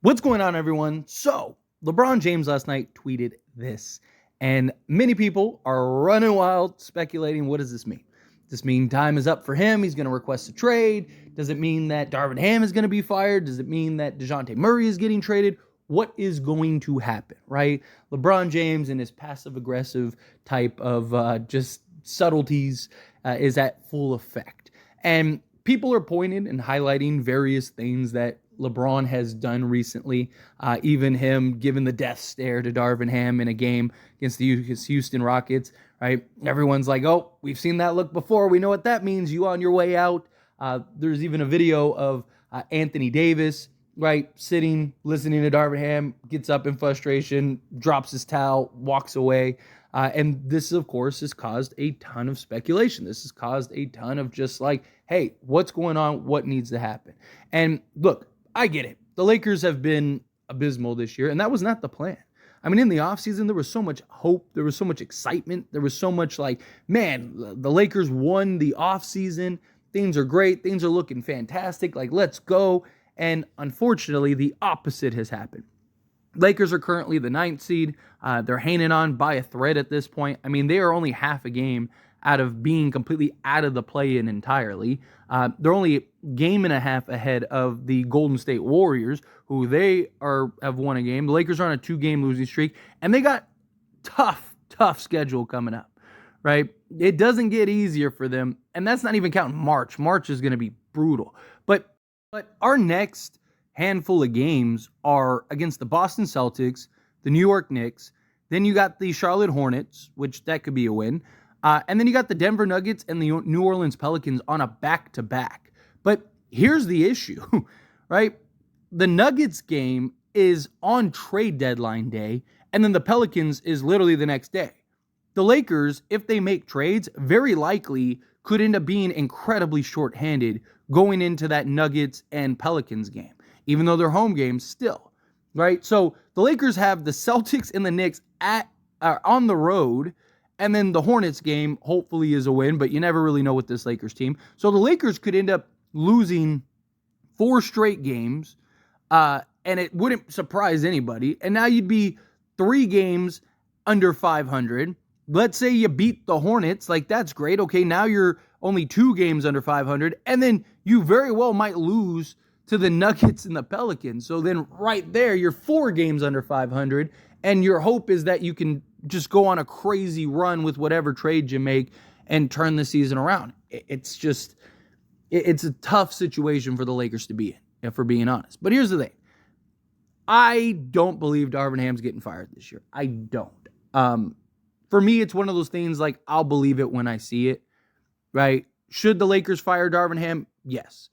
What's going on, everyone? So, LeBron James last night tweeted this, and many people are running wild speculating, what does this mean? Does this mean time is up for him? He's going to request a trade? Does it mean that Darvin Ham is going to be fired? Does it mean that DeJounte Murray is getting traded? What is going to happen, right? LeBron James and his passive-aggressive type of just subtleties is at full effect. And people are pointing and highlighting various things that LeBron has done recently, even him giving the death stare to Darvin Ham in a game against the Houston Rockets, right? Everyone's like, oh, we've seen that look before. We know what that means. You on your way out. There's even a video of Anthony Davis, right, sitting, listening to Darvin Ham, gets up in frustration, drops his towel, walks away. And this, of course, has caused a ton of speculation. This has caused a ton of just like, hey, what's going on? What needs to happen? And look, I get it. The Lakers have been abysmal this year, and that was not the plan. I mean, in the offseason, there was so much hope. There was so much excitement. There was so much like, man, the Lakers won the offseason. Things are great. Things are looking fantastic. Like, let's go. And unfortunately, the opposite has happened. Lakers are currently the 9th seed. They're hanging on by a thread at this point. I mean, they are only half a game out of being completely out of the play-in entirely. They're only a game and a half ahead of the Golden State Warriors, who have won a game. The Lakers are on a 2-game losing streak, and they got tough schedule coming up, right? It doesn't get easier for them, and that's not even counting March. March is going to be brutal. But our next handful of games are against the Boston Celtics, the New York Knicks, then you got the Charlotte Hornets, which that could be a win, and then you got the Denver Nuggets and the New Orleans Pelicans on a back-to-back. But here's the issue, right? The Nuggets game is on trade deadline day, and then the Pelicans is literally the next day. The Lakers, if they make trades, very likely could end up being incredibly shorthanded going into that Nuggets and Pelicans game, even though they're home games still, right? So the Lakers have the Celtics and the Knicks on the road, and then the Hornets game hopefully is a win, but you never really know with this Lakers team. So the Lakers could end up losing 4 straight games, and it wouldn't surprise anybody. And now you'd be 3 games under 500. Let's say you beat the Hornets, like that's great. Okay, now you're only 2 games under 500, and then you very well might lose to the Nuggets and the Pelicans. So then right there, you're 4 games under 500, and your hope is that you can just go on a crazy run with whatever trades you make and turn the season around. It's a tough situation for the Lakers to be in, if we're being honest. But here's the thing. I don't believe Darvin Ham's getting fired this year. I don't. For me, it's one of those things like I'll believe it when I see it, right? Should the Lakers fire Darvin Ham? Yes,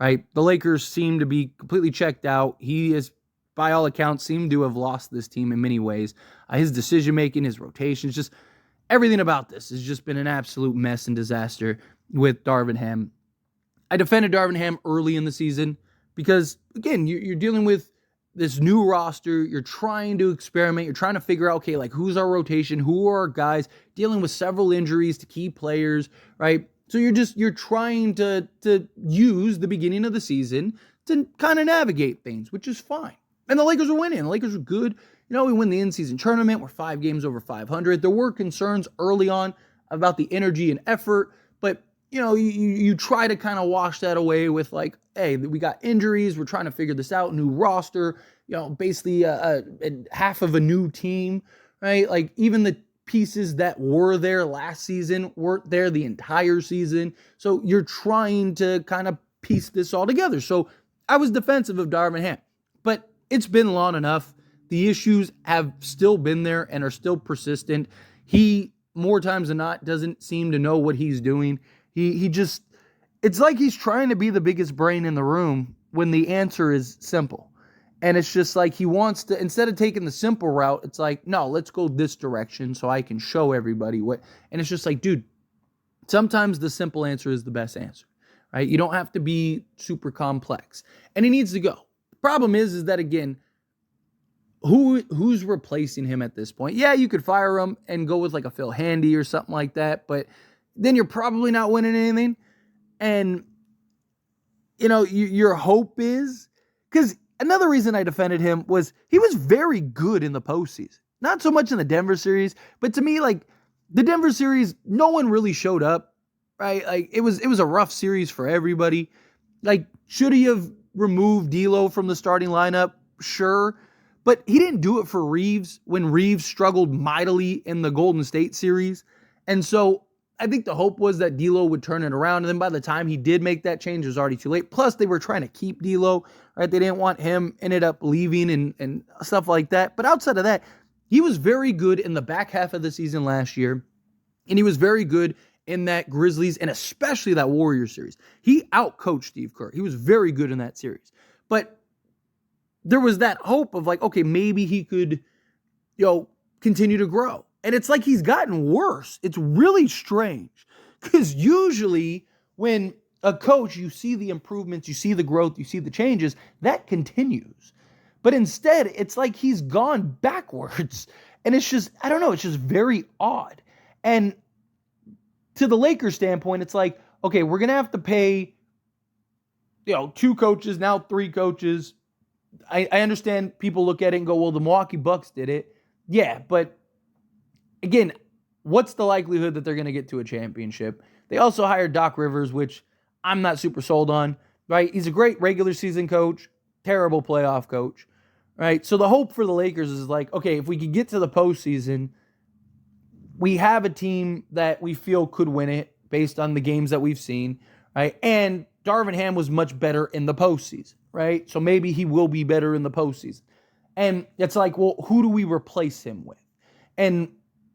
right? The Lakers seem to be completely checked out. He is, by all accounts, seemed to have lost this team in many ways. His decision-making, his rotations, just everything about this has just been an absolute mess and disaster with Darvin Ham. I defended Darvin Ham early in the season because, again, you're dealing with this new roster. You're trying to experiment. You're trying to figure out, okay, like who's our rotation? Who are our guys? Dealing with several injuries to key players, right? So you're trying to use the beginning of the season to kind of navigate things, which is fine. And the Lakers are winning. The Lakers are good. You know, we win the in-season tournament. We're 5 games over 500. There were concerns early on about the energy and effort, but you know, you try to kind of wash that away with like, hey, we got injuries. We're trying to figure this out. New roster, you know, basically half of a new team, right? Like even the pieces that were there last season weren't there the entire season. So you're trying to kind of piece this all together. So I was defensive of Darvin Ham, but it's been long enough. The issues have still been there and are still persistent. He, more times than not, doesn't seem to know what he's doing. He just, it's like he's trying to be the biggest brain in the room when the answer is simple. And it's just like he wants to, instead of taking the simple route, it's like, no, let's go this direction so I can show everybody what. And it's just like, dude, sometimes the simple answer is the best answer, right? You don't have to be super complex. And he needs to go. The problem is that, again, who's replacing him at this point? Yeah, you could fire him and go with like a Phil Handy or something like that, but then you're probably not winning anything. And, you know, your hope is, because another reason I defended him was he was very good in the postseason. Not so much in the Denver series, but to me, like, the Denver series, no one really showed up, right? Like, it was a rough series for everybody. Like, should he have removed D'Lo from the starting lineup? Sure. But he didn't do it for Reeves when Reeves struggled mightily in the Golden State series. And so I think the hope was that D'Lo would turn it around. And then by the time he did make that change, it was already too late. Plus, they were trying to keep D'Lo, right? They didn't want him, ended up leaving and stuff like that. But outside of that, he was very good in the back half of the season last year. And he was very good in that Grizzlies and especially that Warriors series. He outcoached Steve Kerr. He was very good in that series. But there was that hope of like, okay, maybe he could, continue to grow. And it's like he's gotten worse. It's really strange. Because usually when a coach, you see the improvements, you see the growth, you see the changes, that continues. But instead, it's like he's gone backwards. And it's just, I don't know, it's just very odd. And to the Lakers standpoint, it's like, okay, we're going to have to pay, 2 coaches, now 3 coaches. I understand people look at it and go, well, the Milwaukee Bucks did it. Yeah, but again, what's the likelihood that they're going to get to a championship? They also hired Doc Rivers, which I'm not super sold on, right? He's a great regular season coach, terrible playoff coach, right? So the hope for the Lakers is like, okay, if we could get to the postseason, we have a team that we feel could win it based on the games that we've seen, right? And Darvin Ham was much better in the postseason, right? So maybe he will be better in the postseason. And it's like, well, who do we replace him with? And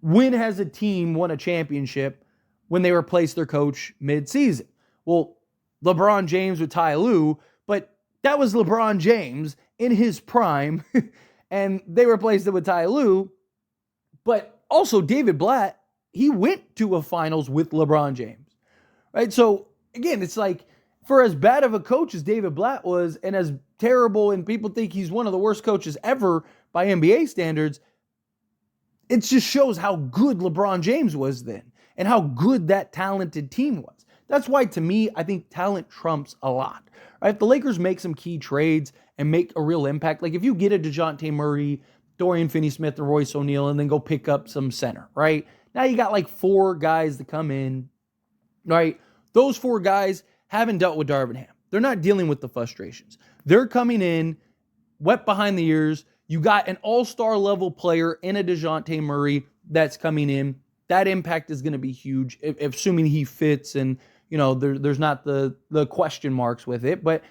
when has a team won a championship when they replace their coach mid-season? Well, LeBron James with Ty Lue, but that was LeBron James in his prime, and they replaced it with Ty Lue. But also David Blatt, he went to a finals with LeBron James, right? So again, it's like, for as bad of a coach as David Blatt was, and as terrible, and people think he's one of the worst coaches ever by NBA standards, it just shows how good LeBron James was then, and how good that talented team was. That's why, to me, I think talent trumps a lot. Right? If the Lakers make some key trades and make a real impact, like if you get a DeJounte Murray, Dorian Finney-Smith, or Royce O'Neal, and then go pick up some center, right? Now you got like 4 guys to come in, right? Those 4 guys haven't dealt with Darvin Ham. They're not dealing with the frustrations. They're coming in wet behind the ears. You got an all-star level player in a DeJounte Murray that's coming in. That impact is going to be huge, assuming he fits and, there's not the question marks with it. But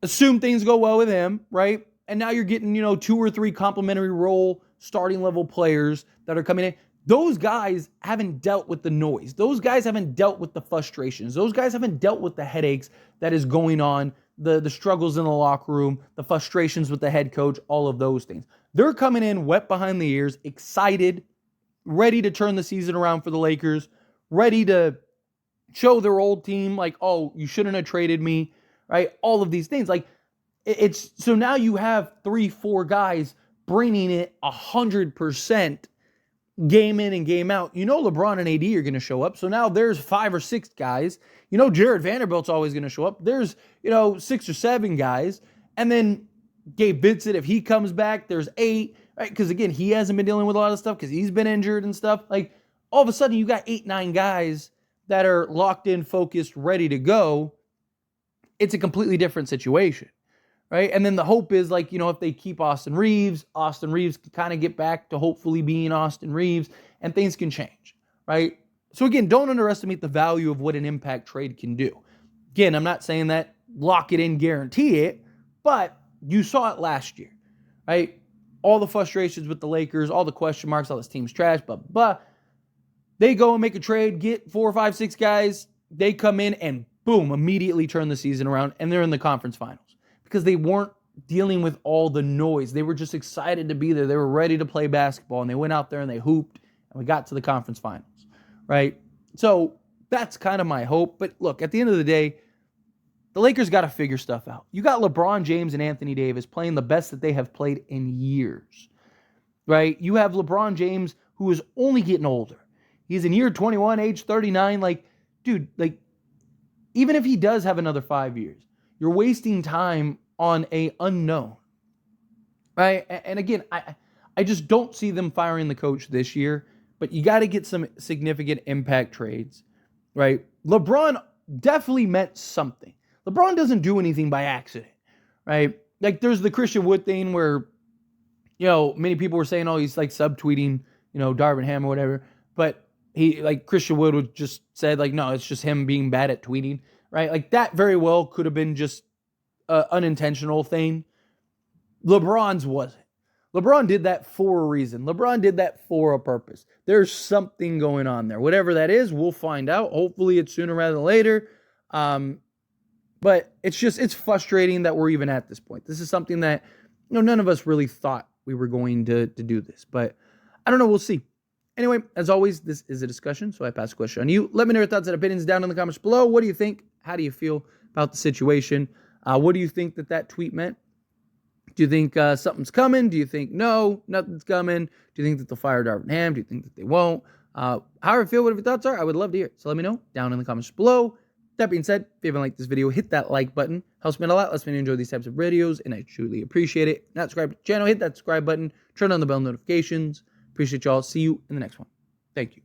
assume things go well with him, right? And now you're getting, 2 or 3 complementary role starting level players that are coming in. Those guys haven't dealt with the noise. Those guys haven't dealt with the frustrations. Those guys haven't dealt with the headaches that is going on, the struggles in the locker room, the frustrations with the head coach, all of those things. They're coming in wet behind the ears, excited, ready to turn the season around for the Lakers, ready to show their old team, like, oh, you shouldn't have traded me, right? All of these things. Like, it's so now you have 3-4 guys bringing it 100%. Game in and game out. LeBron and AD are going to show up. So now there's 5 or 6 guys. Jared Vanderbilt's always going to show up. There's, 6 or 7 guys. And then Gabe Vincent, if he comes back, there's 8, right? Because again, he hasn't been dealing with a lot of stuff because he's been injured and stuff. Like, all of a sudden you got 8, 9 guys that are locked in, focused, ready to go. It's a completely different situation. Right. And then the hope is like, if they keep Austin Reeves can kind of get back to hopefully being Austin Reeves and things can change. Right. So again, don't underestimate the value of what an impact trade can do. Again, I'm not saying that lock it in, guarantee it, but you saw it last year. Right. All the frustrations with the Lakers, all the question marks, all this team's trash, but they go and make a trade, get 4, 5, 6 guys. They come in and boom, immediately turn the season around and they're in the conference finals. Because they weren't dealing with all the noise. They were just excited to be there. They were ready to play basketball, and they went out there and they hooped, and we got to the conference finals, right? So that's kind of my hope. But look, at the end of the day, the Lakers got to figure stuff out. You got LeBron James and Anthony Davis playing the best that they have played in years, right? You have LeBron James, who is only getting older. He's in year 21, age 39. Like, dude, like, even if he does have another 5 years, you're wasting time on a unknown, right? And again, I just don't see them firing the coach this year, but you got to get some significant impact trades, right? LeBron definitely meant something. LeBron doesn't do anything by accident, right? Like there's the Christian Wood thing where, many people were saying, oh, he's like subtweeting, Darvin Ham or whatever. But he, like Christian Wood would just said like, no, it's just him being bad at tweeting, right? Like that very well could have been just an unintentional thing. LeBron's wasn't. LeBron did that for a reason. LeBron did that for a purpose. There's something going on there. Whatever that is, we'll find out. Hopefully it's sooner rather than later. But it's frustrating that we're even at this point. This is something that, none of us really thought we were going to do this. But I don't know. We'll see. Anyway, as always, this is a discussion, so I pass the question on you. Let me know your thoughts and opinions down in the comments below. What do you think? How do you feel about the situation? What do you think that tweet meant? Do you think something's coming? Do you think, no, nothing's coming? Do you think that they'll fire Darvin Ham? Do you think that they won't? However you feel, whatever your thoughts are, I would love to hear it. So let me know down in the comments below. That being said, if you haven't liked this video, hit that like button. Helps me out a lot. Lets me enjoy these types of videos, and I truly appreciate it. Not subscribed to the channel, hit that subscribe button. Turn on the bell notifications. Appreciate y'all. See you in the next one. Thank you.